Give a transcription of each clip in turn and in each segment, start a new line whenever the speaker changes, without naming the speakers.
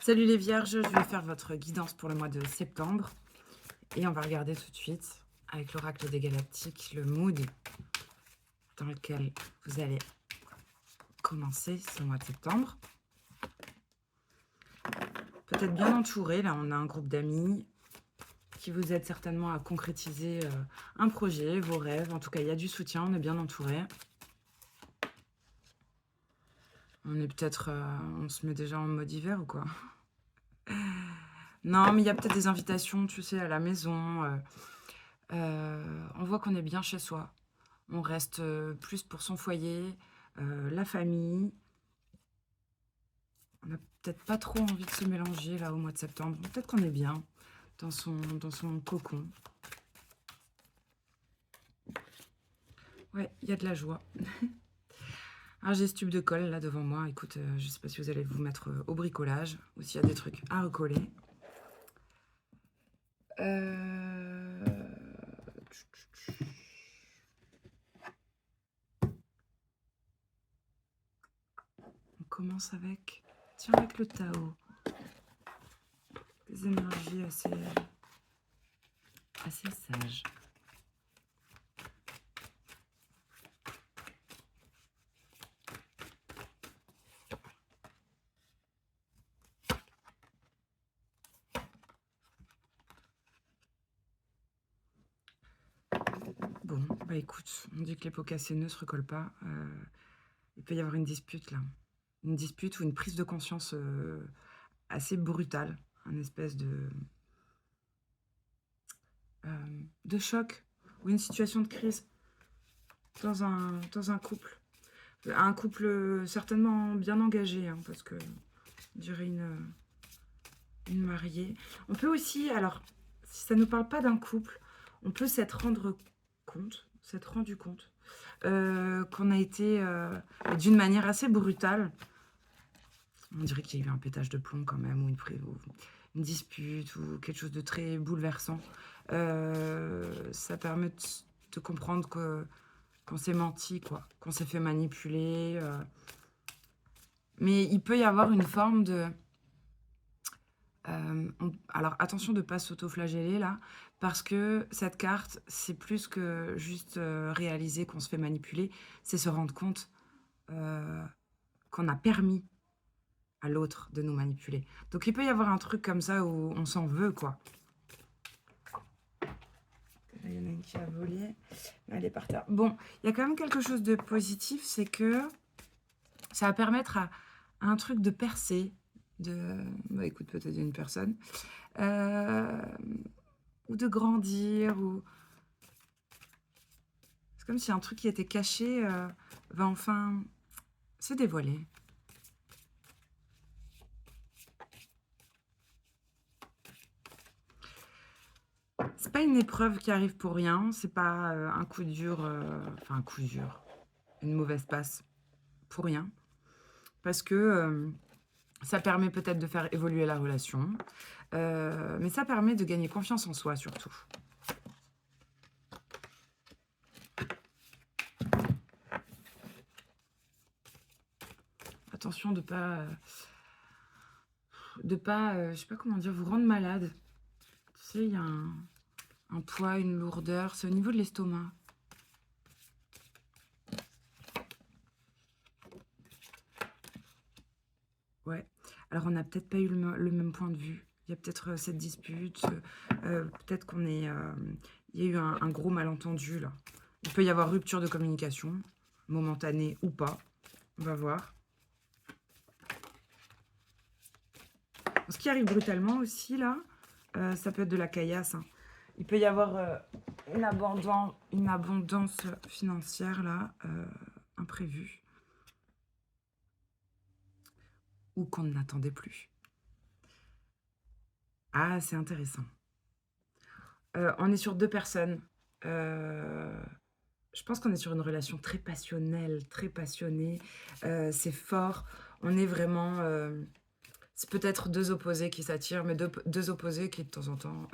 Salut les vierges, je vais faire votre guidance pour le mois de septembre. Et on va regarder tout de suite, avec l'oracle des galactiques, le mood dans lequel vous allez commencer ce mois de septembre. Peut-être bien entouré, là on a un groupe d'amis qui vous aide certainement à concrétiser un projet, vos rêves. En tout cas, il y a du soutien, on est bien entouré. On est peut-être, on se met déjà en mode hiver ou quoi? Non, mais il y a peut-être des invitations, tu sais, à la maison. On voit qu'on est bien chez soi. On reste plus pour son foyer, la famille. On n'a peut-être pas trop envie de se mélanger là au mois de septembre. Peut-être qu'on est bien dans son cocon. Ouais, il y a de la joie. Alors j'ai ce tube de colle là devant moi. Écoute, je sais pas si vous allez vous mettre au bricolage ou s'il y a des trucs à recoller. On commence avec, tiens, avec le Tao. Des énergies assez sages. Bon, bah écoute, on dit que les pots cassés ne se recollent pas. Il peut y avoir une dispute là. Une dispute ou une prise de conscience assez brutale. Un espèce de choc ou une situation de crise dans un couple. Un couple certainement bien engagé, hein, parce que on dirait une mariée. On peut aussi, alors, si ça ne nous parle pas d'un couple, on peut s'être rendu compte qu'on a été d'une manière assez brutale. On dirait qu'il y a eu un pétage de plomb quand même, ou une dispute, ou quelque chose de très bouleversant. Ça permet de comprendre qu'on s'est menti, quoi, qu'on s'est fait manipuler. Mais il peut y avoir une forme de... alors attention de ne pas s'auto-flageller là, parce que cette carte, c'est plus que juste réaliser qu'on se fait manipuler, c'est se rendre compte qu'on a permis à l'autre de nous manipuler. Donc il peut y avoir un truc comme ça où on s'en veut, quoi. Là, il y en a une qui a volé. Elle est par terre. Bon, il y a quand même quelque chose de positif, c'est que ça va permettre à un truc de percer, bah écoute, peut-être d'une personne, ou de grandir, ou... C'est comme si un truc qui était caché va enfin se dévoiler. C'est pas une épreuve qui arrive pour rien, c'est pas un coup dur, enfin un coup dur, une mauvaise passe pour rien. Parce que ça permet peut-être de faire évoluer la relation, mais ça permet de gagner confiance en soi surtout. Attention de pas, je sais pas comment dire, vous rendre malade. Tu sais, il y a un poids, une lourdeur, c'est au niveau de l'estomac. Ouais, alors on n'a peut-être pas eu le même point de vue. Il y a peut-être cette dispute, peut-être il y a eu un gros malentendu là. Il peut y avoir rupture de communication, momentanée ou pas, on va voir. Ce qui arrive brutalement aussi là, ça peut être de la caillasse, hein. Il peut y avoir une abondance financière là, imprévue, ou qu'on n'attendait plus. Ah, c'est intéressant. On est sur 2 personnes. Je pense qu'on est sur une relation très passionnelle, très passionnée. C'est fort. On est vraiment... c'est peut-être 2 opposés qui s'attirent, mais deux opposés qui, de temps en temps,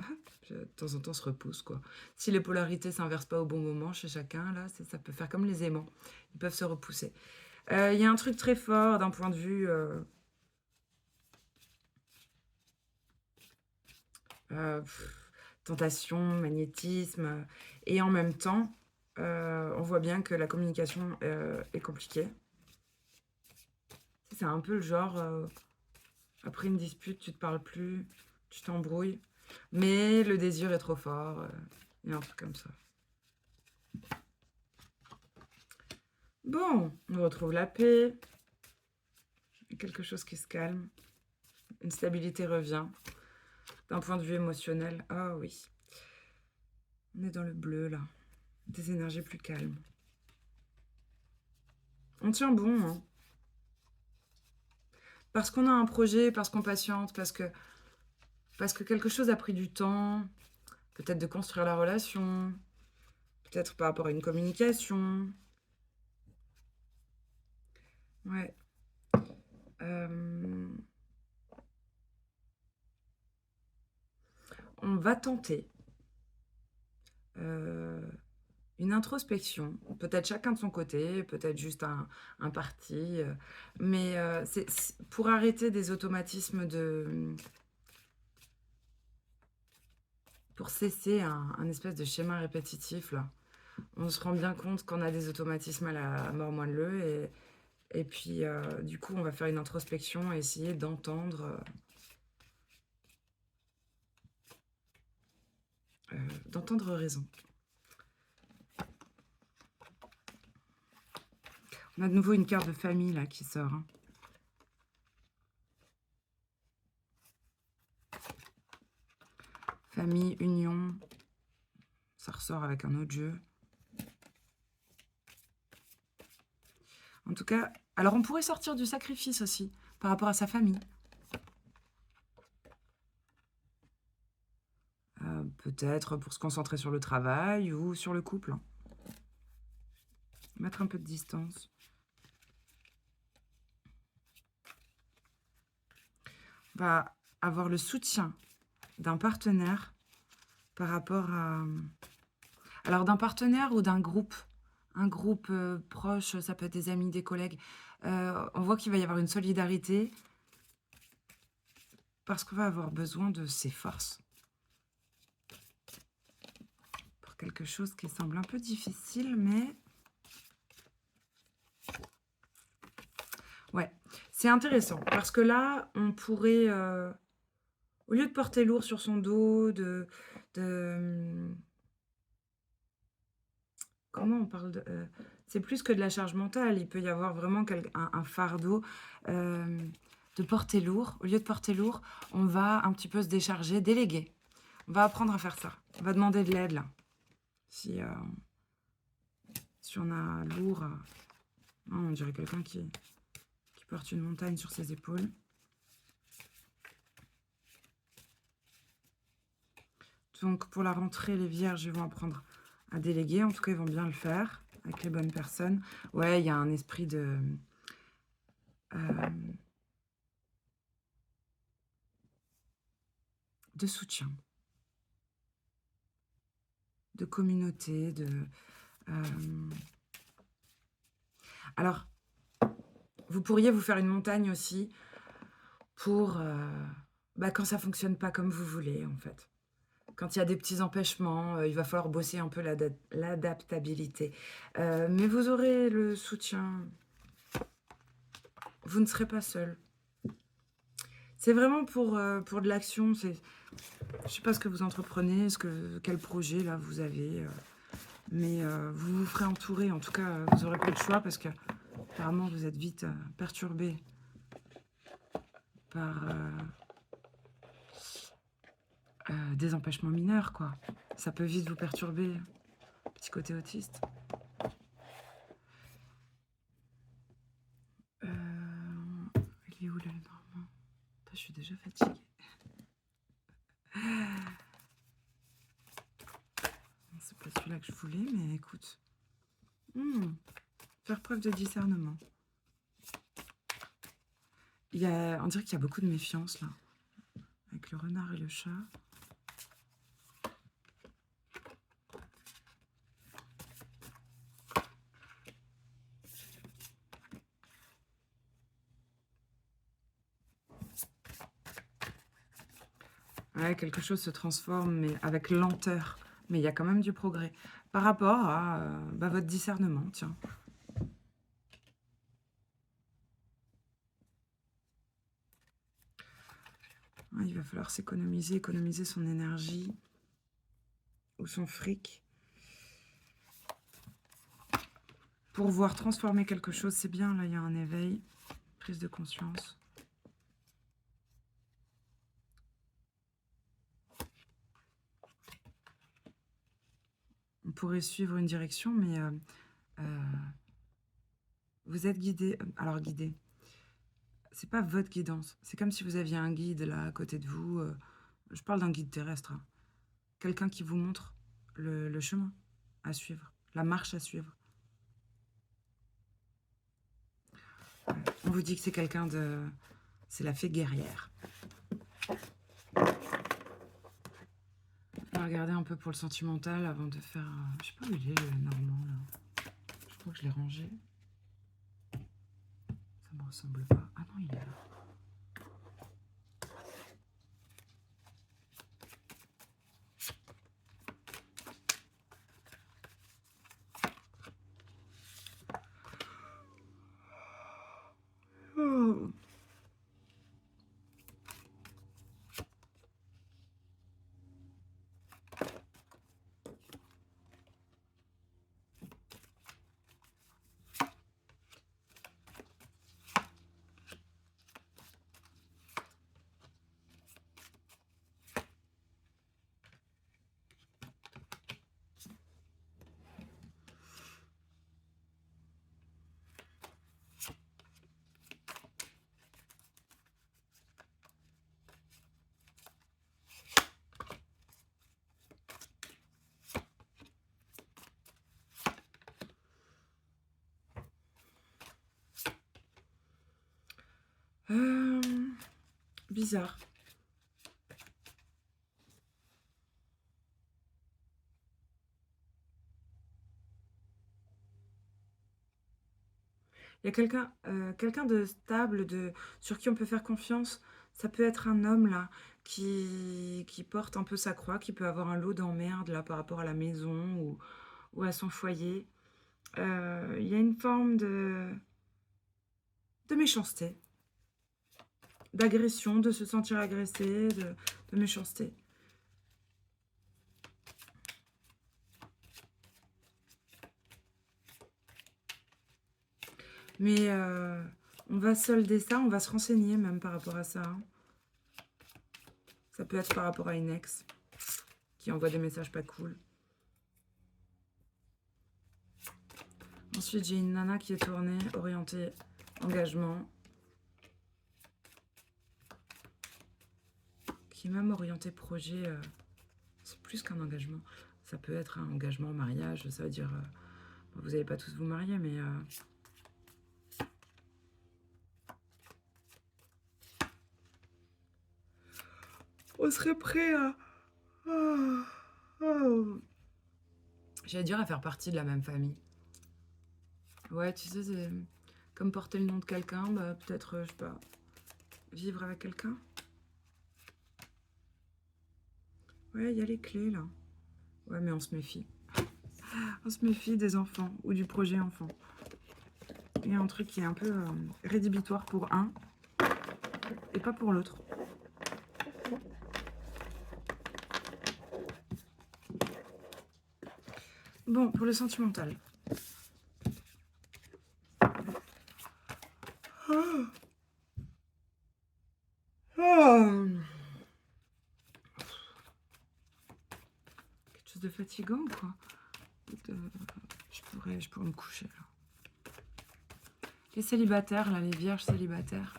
se repoussent, quoi. Si les polarités s'inversent pas au bon moment chez chacun, là, ça peut faire comme les aimants. Ils peuvent se repousser. Il y a un truc très fort d'un point de vue... Tentation, magnétisme, et en même temps, on voit bien que la communication, est compliquée. C'est un peu le genre, après une dispute, tu te parles plus, tu t'embrouilles, mais le désir est trop fort, il y a un truc comme ça. Bon, on retrouve la paix, quelque chose qui se calme, une stabilité revient. D'un point de vue émotionnel, ah oui, on est dans le bleu là, des énergies plus calmes. On tient bon, hein. Parce qu'on a un projet, parce qu'on patiente, parce que quelque chose a pris du temps, peut-être de construire la relation, peut-être par rapport à une communication. Ouais. On va tenter une introspection, peut-être chacun de son côté, peut-être juste un parti, mais c'est pour arrêter des automatismes pour cesser un espèce de schéma répétitif, là. On se rend bien compte qu'on a des automatismes à la mort moelleux, et puis du coup, on va faire une introspection et essayer d'entendre raison. On a de nouveau une carte de famille là qui sort, hein. Famille, union, ça ressort avec un autre jeu. En tout cas, alors on pourrait sortir du sacrifice aussi, par rapport à sa famille. Peut-être pour se concentrer sur le travail ou sur le couple. Mettre un peu de distance. On va avoir le soutien d'un partenaire par rapport à... Alors d'un partenaire ou d'un groupe. Un groupe proche, ça peut être des amis, des collègues. On voit qu'il va y avoir une solidarité parce qu'on va avoir besoin de ses forces. Pour quelque chose qui semble un peu difficile, mais... Ouais, c'est intéressant parce que là, on pourrait... au lieu de porter lourd sur son dos, comment on parle de... c'est plus que de la charge mentale. Il peut y avoir vraiment un fardeau de porter lourd. Au lieu de porter lourd, on va un petit peu se décharger, déléguer. On va apprendre à faire ça. On va demander de l'aide, là. Si on a lourd... non, on dirait quelqu'un qui porte une montagne sur ses épaules. Donc, pour la rentrée, les vierges, ils vont apprendre à déléguer. En tout cas, ils vont bien le faire avec les bonnes personnes. Ouais, il y a un esprit de soutien, de communauté, Alors, vous pourriez vous faire une montagne aussi pour quand ça fonctionne pas comme vous voulez, en fait. Quand il y a des petits empêchements, il va falloir bosser un peu l'adaptabilité. Mais vous aurez le soutien. Vous ne serez pas seul. C'est vraiment pour de l'action. Je ne sais pas ce que vous entreprenez, quel projet là vous avez. Mais vous vous ferez entourer. En tout cas, vous n'aurez pas le choix parce que apparemment vous êtes vite perturbé par des empêchements mineurs, quoi. Ça peut vite vous perturber. Petit côté autiste. Il est où là, le Normand? Je suis déjà fatiguée. C'est pas celui-là que je voulais, mais écoute. Faire preuve de discernement. On dirait qu'il y a beaucoup de méfiance, là. Avec le renard et le chat. Ouais, quelque chose se transforme, mais avec lenteur. Mais il y a quand même du progrès. Par rapport à bah, votre discernement, tiens. Ouais, il va falloir s'économiser, économiser son énergie ou son fric. Pour voir transformer quelque chose, c'est bien, là, il y a un éveil, prise de conscience. On pourrait suivre une direction, mais vous êtes guidé. Alors, guidé, c'est pas votre guidance. C'est comme si vous aviez un guide, là, à côté de vous. Je parle d'un guide terrestre. Hein. Quelqu'un qui vous montre le chemin à suivre, la marche à suivre. On vous dit que c'est quelqu'un de... C'est la fée guerrière. On va regarder un peu pour le sentimental avant de faire... Je sais pas où il est, le Normand, là. Je crois que je l'ai rangé. Ça me ressemble pas. Ah non, il est là. Oh. Bizarre. Il y a quelqu'un de stable, sur qui on peut faire confiance. Ça peut être un homme, là, qui porte un peu sa croix, qui peut avoir un lot d'emmerde, là, par rapport à la maison ou à son foyer. Il y a une forme de méchanceté, d'agression, de se sentir agressé, de méchanceté. Mais on va solder ça, on va se renseigner même par rapport à ça. Hein. Ça peut être par rapport à une ex qui envoie des messages pas cool. Ensuite, j'ai une nana qui est tournée, orientée engagement. Qui est même orientée projet. C'est plus qu'un engagement. Ça peut être un engagement, mariage, ça veut dire... vous n'allez pas tous vous marier, mais... on serait prêt à... J'allais dire à faire partie de la même famille. Ouais, tu sais, c'est comme porter le nom de quelqu'un, bah, peut-être, je sais pas, vivre avec quelqu'un. Ouais, il y a les clés, là. Ouais, mais on se méfie. On se méfie des enfants ou du projet enfant. Il y a un truc qui est un peu rédhibitoire pour un et pas pour l'autre. Bon, pour le sentimental. Oh. Oh. Quelque chose de fatigant ou quoi je pourrais me coucher là. Les célibataires, là, les vierges célibataires.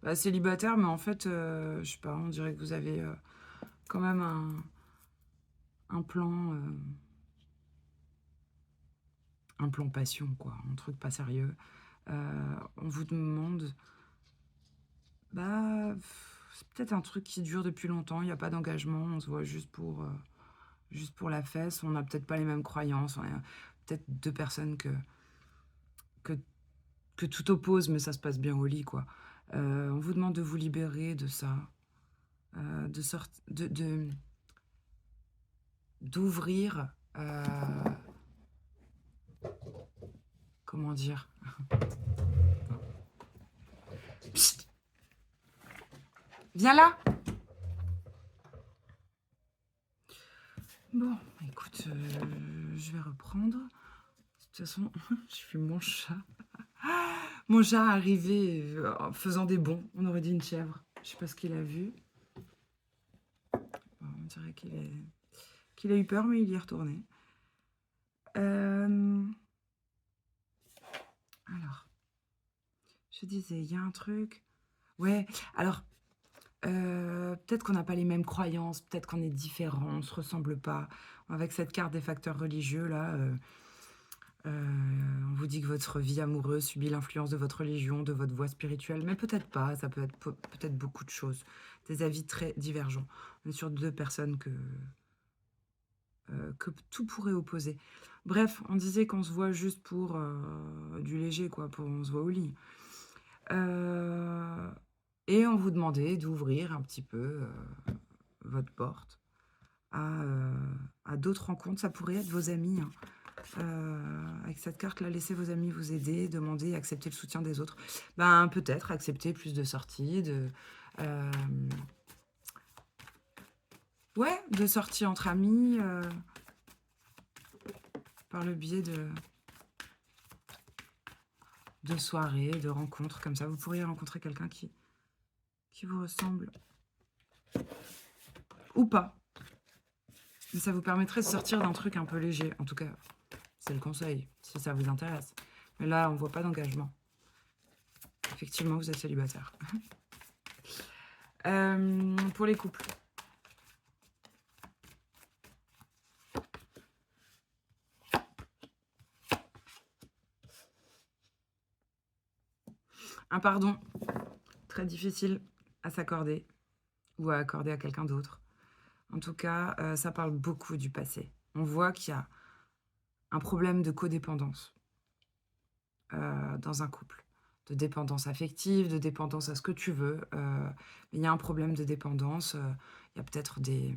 Bah, célibataire, mais en fait, je sais pas, on dirait que vous avez quand même un plan passion, quoi, un truc pas sérieux. On vous demande, bah, c'est peut-être un truc qui dure depuis longtemps, il n'y a pas d'engagement, on se voit juste pour la fesse, on n'a peut-être pas les mêmes croyances, on est peut-être deux personnes que, que tout oppose, mais ça se passe bien au lit, quoi. On vous demande de vous libérer de ça, de sorte, d'ouvrir, comment dire? Psst, viens là! Bon, écoute, je vais reprendre. De toute façon, je suis mon chat. Mon chat arrivé en faisant des bonds. On aurait dit une chèvre. Je sais pas ce qu'il a vu. Bon, on dirait qu'il a eu peur, mais il y est retourné. Alors, je disais, il y a un truc. Ouais, alors, peut-être qu'on n'a pas les mêmes croyances, peut-être qu'on est différents, on se ressemble pas. Avec cette carte des facteurs religieux, là, on vous dit que votre vie amoureuse subit l'influence de votre religion, de votre voie spirituelle, mais peut-être pas, ça peut être peut-être beaucoup de choses. Des avis très divergents. On est sur deux personnes que tout pourrait opposer. Bref, on disait qu'on se voit juste pour du léger, quoi, on se voit au lit. Et on vous demandait d'ouvrir un petit peu votre porte à d'autres rencontres. Ça pourrait être vos amis, hein. Avec cette carte-là, laissez vos amis vous aider, demander, accepter le soutien des autres. Ben, peut-être accepter plus de sorties, ouais, de sorties entre amis, par le biais de soirées, de rencontres comme ça. Vous pourriez rencontrer quelqu'un qui vous ressemble ou pas. Mais ça vous permettrait de sortir d'un truc un peu léger. En tout cas, c'est le conseil, si ça vous intéresse. Mais là, on voit pas d'engagement. Effectivement, vous êtes célibataire. Pour les couples. Un pardon très difficile à s'accorder ou à accorder à quelqu'un d'autre. En tout cas, ça parle beaucoup du passé. On voit qu'il y a un problème de codépendance dans un couple. De dépendance affective, de dépendance à ce que tu veux. Mais il y a un problème de dépendance. Il y a peut-être des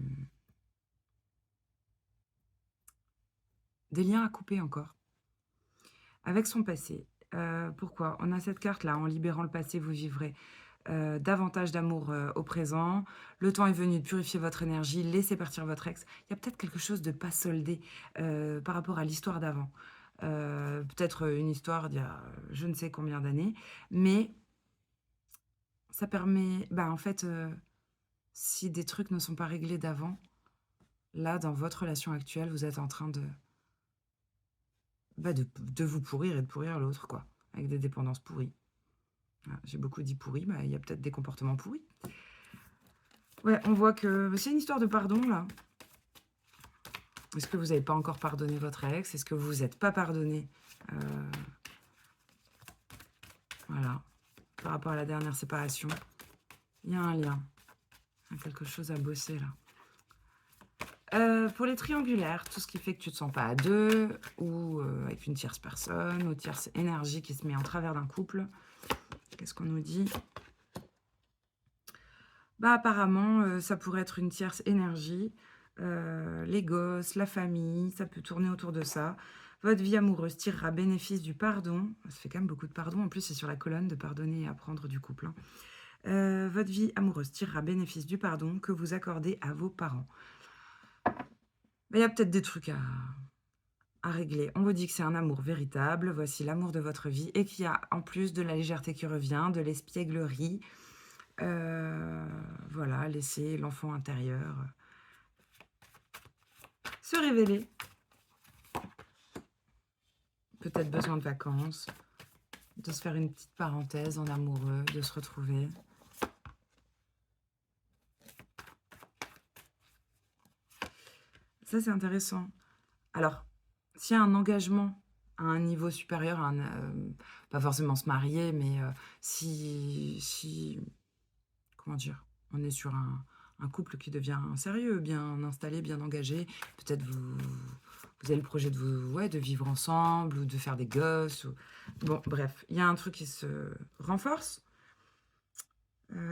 liens à couper encore. Avec son passé. Pourquoi? On a cette carte-là. En libérant le passé, vous vivrez davantage d'amour au présent. Le temps est venu de purifier votre énergie, laisser partir votre ex. Il y a peut-être quelque chose de pas soldé par rapport à l'histoire d'avant. Peut-être une histoire d'il y a je ne sais combien d'années, mais ça permet, bah, en fait, si des trucs ne sont pas réglés d'avant, là, dans votre relation actuelle, vous êtes en train de vous pourrir et de pourrir l'autre, quoi, avec des dépendances pourries. Ah, j'ai beaucoup dit pourri, bah, il y a peut-être des comportements pourris. Ouais, on voit que c'est une histoire de pardon, là. Est-ce que vous n'avez pas encore pardonné votre ex? Est-ce que vous vous êtes pas pardonné voilà, par rapport à la dernière séparation? Il y a un lien. Il y a quelque chose à bosser, là. Pour les triangulaires, tout ce qui fait que tu ne te sens pas à deux, ou avec une tierce personne, ou tierce énergie qui se met en travers d'un couple. Qu'est-ce qu'on nous dit? Bah, apparemment, ça pourrait être une tierce énergie. Les gosses, la famille, ça peut tourner autour de ça. Votre vie amoureuse tirera bénéfice du pardon. Ça fait quand même beaucoup de pardon. En plus, c'est sur la colonne de pardonner et apprendre du couple, hein. Votre vie amoureuse tirera bénéfice du pardon que vous accordez à vos parents. Il y a peut-être des trucs à régler. On vous dit que c'est un amour véritable. Voici l'amour de votre vie et qu'il y a en plus de la légèreté qui revient, de l'espièglerie. Voilà, laisser l'enfant intérieur se révéler. Peut-être besoin de vacances, de se faire une petite parenthèse en amoureux, de se retrouver. Ça, c'est intéressant. Alors, s'il y a un engagement à un niveau supérieur, pas forcément se marier, mais si comment dire? On est sur un couple qui devient sérieux, bien installé, bien engagé. Peut-être vous vous avez le projet de, de vivre ensemble ou de faire des gosses. Ou... Bon, bref, il y a un truc qui se renforce,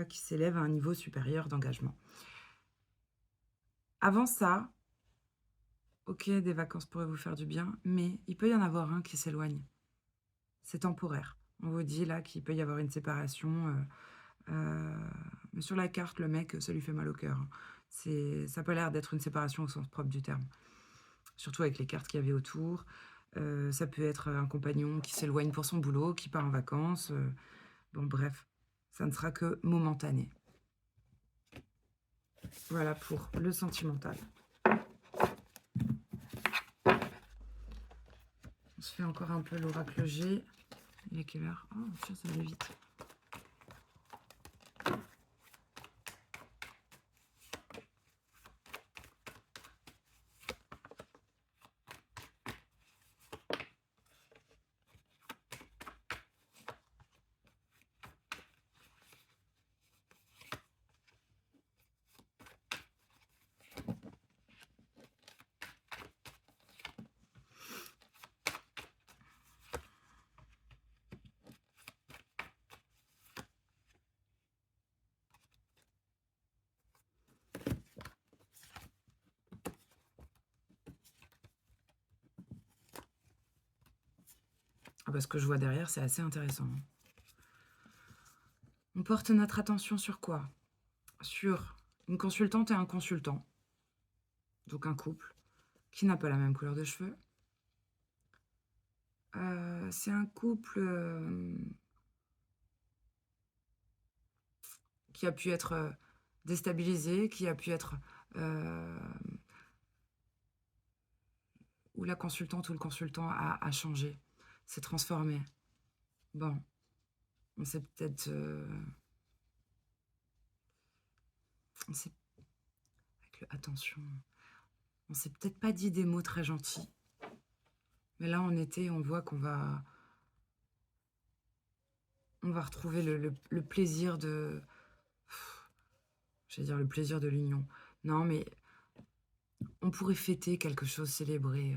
qui s'élève à un niveau supérieur d'engagement. Avant ça, ok, des vacances pourraient vous faire du bien, mais il peut y en avoir un qui s'éloigne. C'est temporaire. On vous dit là qu'il peut y avoir une séparation. Mais sur la carte, le mec, ça lui fait mal au cœur. Ça n'a pas l'air d'être une séparation au sens propre du terme. Surtout avec les cartes qu'il y avait autour. Ça peut être un compagnon qui s'éloigne pour son boulot, qui part en vacances. Bon, bref, ça ne sera que momentané. Voilà pour le sentimental. On se fait encore un peu l'oracle G. Il est quelle heure? Oh, tiens, ça allait vite. Ah bah, ce que je vois derrière, c'est assez intéressant. On porte notre attention sur quoi? Sur une consultante et un consultant. Donc un couple qui n'a pas la même couleur de cheveux. C'est un couple qui a pu être déstabilisé, qui a pu être... où la consultante ou le consultant a changé, s'est transformé. Bon, on s'est peut-être... on s'est... Avec le attention... On s'est peut-être pas dit des mots très gentils. Mais là, en été, on voit qu'on va... On va retrouver le plaisir de... J'allais dire le plaisir de l'union. Non, mais on pourrait fêter quelque chose, célébrer...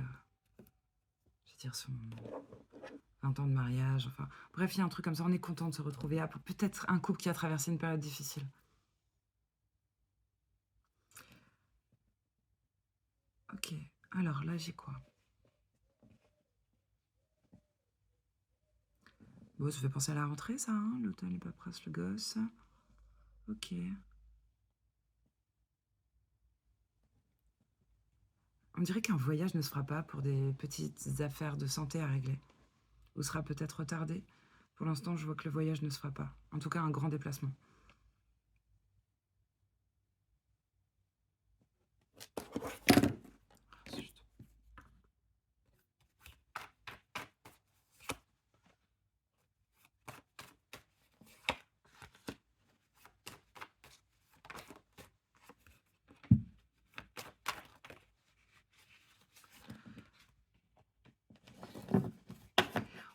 je veux dire, son 20 ans de mariage, enfin... Bref, il y a un truc comme ça, on est content de se retrouver. Ah, peut-être un couple qui a traversé une période difficile. Ok, alors là, j'ai quoi? Bon, ça fait penser à la rentrée, ça, hein, l'automne, les paperasses, le gosse. Ok. On dirait qu'un voyage ne se fera pas pour des petites affaires de santé à régler. Ou sera peut-être retardé. Pour l'instant, je vois que le voyage ne se fera pas. En tout cas, un grand déplacement.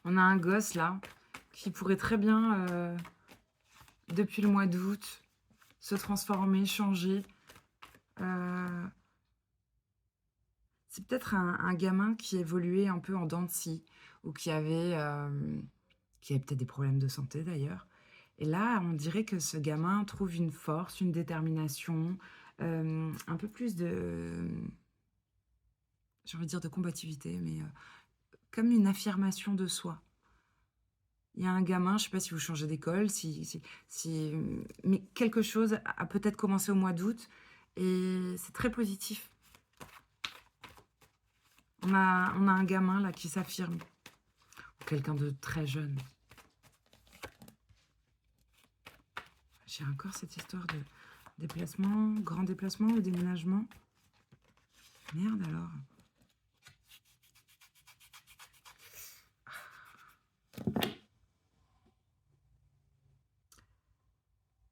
On a un gosse, là, qui pourrait très bien, depuis le mois d'août, se transformer, changer. C'est peut-être un gamin qui évoluait un peu en dents de scie, ou qui avait peut-être des problèmes de santé, d'ailleurs. Et là, on dirait que ce gamin trouve une force, une détermination, un peu plus de... j'ai envie de dire de combativité, mais comme une affirmation de soi. Il y a un gamin, je ne sais pas si vous changez d'école, mais quelque chose a peut-être commencé au mois d'août et c'est très positif. On a un gamin là qui s'affirme, ou quelqu'un de très jeune. J'ai encore cette histoire de déplacement, grand déplacement ou déménagement. Merde alors.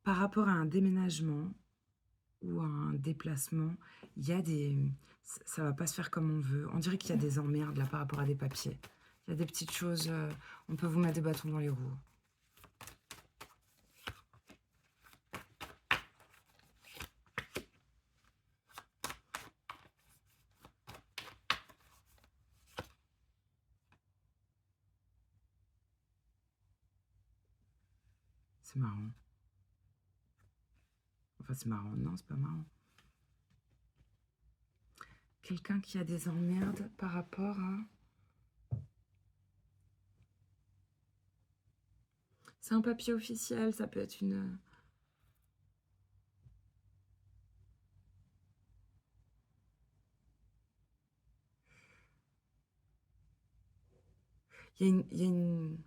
Par rapport à un déménagement ou à un déplacement, il y a des... ça va pas se faire comme on veut. On dirait qu'il y a des emmerdes là par rapport à des papiers. Il y a des petites choses, on peut vous mettre des bâtons dans les roues. C'est marrant. Enfin, c'est marrant. Non, c'est pas marrant. Quelqu'un qui a des emmerdes par rapport à... C'est un papier officiel, ça peut être une... Il y a une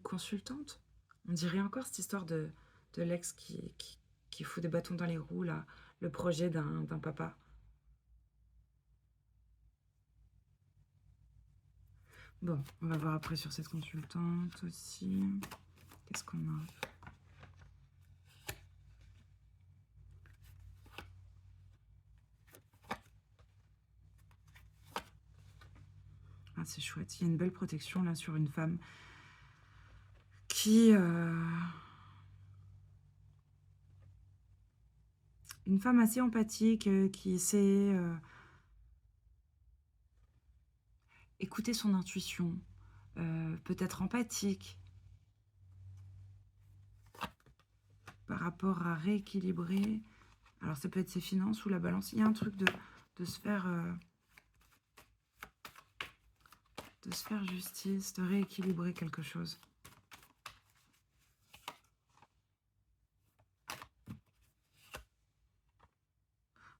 consultante. On dirait encore cette histoire de l'ex qui fout des bâtons dans les roues, là. Le projet d'un papa. Bon, on va voir après sur cette consultante aussi. Qu'est-ce qu'on a? Ah, c'est chouette. Il y a une belle protection là sur une femme qui... Une femme assez empathique qui sait écouter son intuition, peut-être empathique par rapport à rééquilibrer. Alors ça peut être ses finances ou la balance. Il y a un truc de se faire justice, de rééquilibrer quelque chose.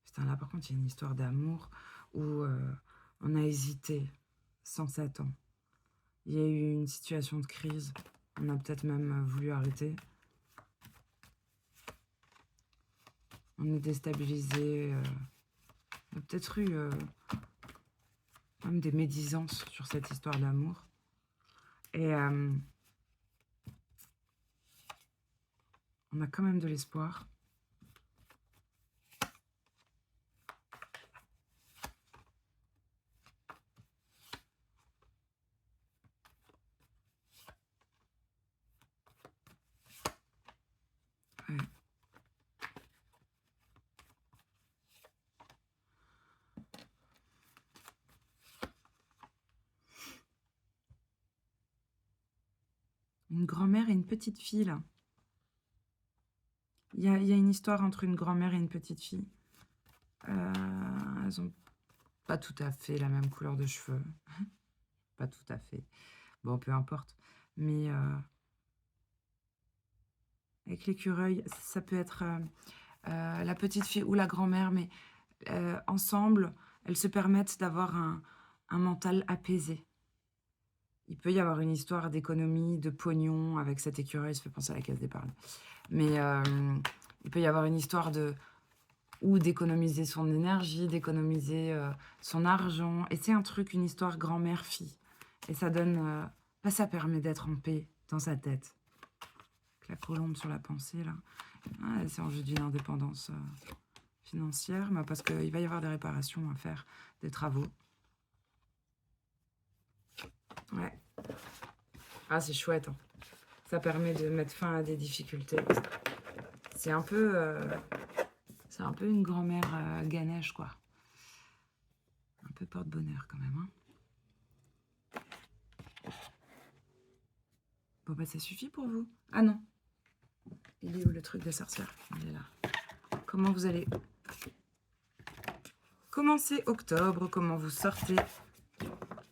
Putain, là par contre il y a une histoire d'amour où on a hésité sans s'attendre. Il y a eu une situation de crise. On a peut-être même voulu arrêter. On est déstabilisé. On a peut-être eu même des médisances sur cette histoire d'amour. Et on a quand même de l'espoir. Ouais. Une grand-mère et une petite fille, là. Il y a une histoire entre une grand-mère et une petite fille. Elles ont pas tout à fait la même couleur de cheveux. Pas tout à fait. Bon, peu importe. Mais avec l'écureuil, ça peut être la petite fille ou la grand-mère, mais ensemble, elles se permettent d'avoir un mental apaisé. Il peut y avoir une histoire d'économie, de pognon avec cet écureuil, ça fait penser à la caisse d'épargne. Mais il peut y avoir une histoire ou d'économiser son énergie, d'économiser son argent. Et c'est un truc, une histoire grand-mère-fille. Et ça donne... ça permet d'être en paix dans sa tête. Avec la colombe sur la pensée, là. Ah, c'est en vue d'une indépendance financière, mais parce qu'il va y avoir des réparations à faire, des travaux. Ouais. Ah, c'est chouette. Hein. Ça permet de mettre fin à des difficultés. C'est un peu une grand-mère Ganesh, quoi. Un peu porte-bonheur, quand même. Hein. Bon, bah, ça suffit pour vous. Ah non. Il est où le truc des sorcières? Il est là. Comment vous allez commencer octobre? Comment vous sortez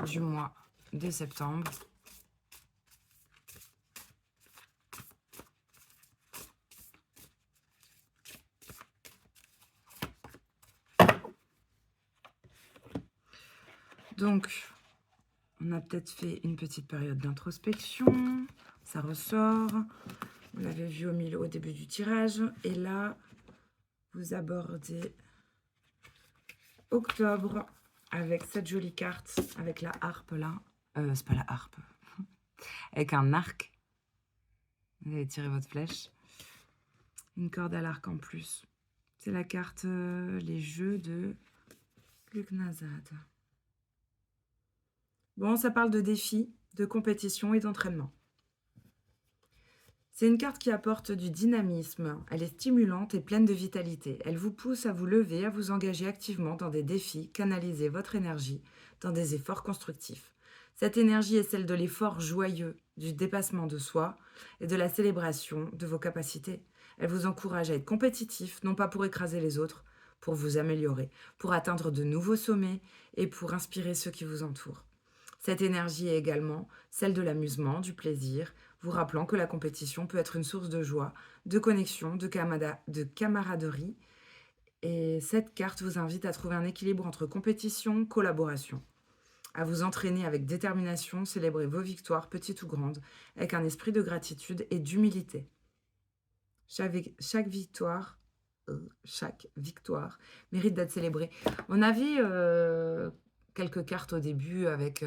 du mois de septembre? Donc, on a peut-être fait une petite période d'introspection. Ça ressort. On l'avait vu au début du tirage. Et là, vous abordez octobre avec cette jolie carte, avec la harpe là. C'est pas la harpe. Avec un arc. Vous allez tirer votre flèche. Une corde à l'arc en plus. C'est la carte les jeux de Lugnazad. Bon, ça parle de défis, de compétition et d'entraînement. C'est une carte qui apporte du dynamisme. Elle est stimulante et pleine de vitalité. Elle vous pousse à vous lever, à vous engager activement dans des défis, canaliser votre énergie dans des efforts constructifs. Cette énergie est celle de l'effort joyeux, du dépassement de soi et de la célébration de vos capacités. Elle vous encourage à être compétitif, non pas pour écraser les autres, pour vous améliorer, pour atteindre de nouveaux sommets et pour inspirer ceux qui vous entourent. Cette énergie est également celle de l'amusement, du plaisir, vous rappelant que la compétition peut être une source de joie, de connexion, de camaraderie. Et cette carte vous invite à trouver un équilibre entre compétition, collaboration, à vous entraîner avec détermination, célébrer vos victoires, petites ou grandes, avec un esprit de gratitude et d'humilité. Chaque victoire, chaque victoire mérite d'être célébrée. On avait quelques cartes au début avec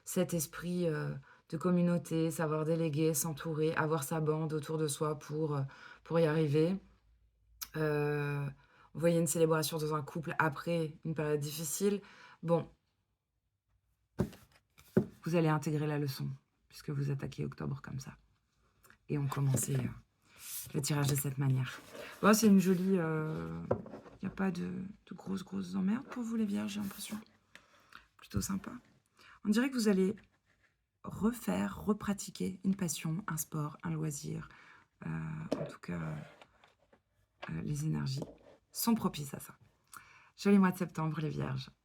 cet esprit de communauté, savoir déléguer, s'entourer, avoir sa bande autour de soi pour y arriver. Vous voyez une célébration dans un couple après une période difficile. Bon, vous allez intégrer la leçon, puisque vous attaquez octobre comme ça. Et on commençait le tirage de cette manière. Bon, c'est une jolie... Il n'y a pas de grosses emmerdes pour vous les vierges, j'ai l'impression. Plutôt sympa. On dirait que vous allez repratiquer une passion, un sport, un loisir. En tout cas, les énergies sont propices à ça. Joli mois de septembre, les vierges.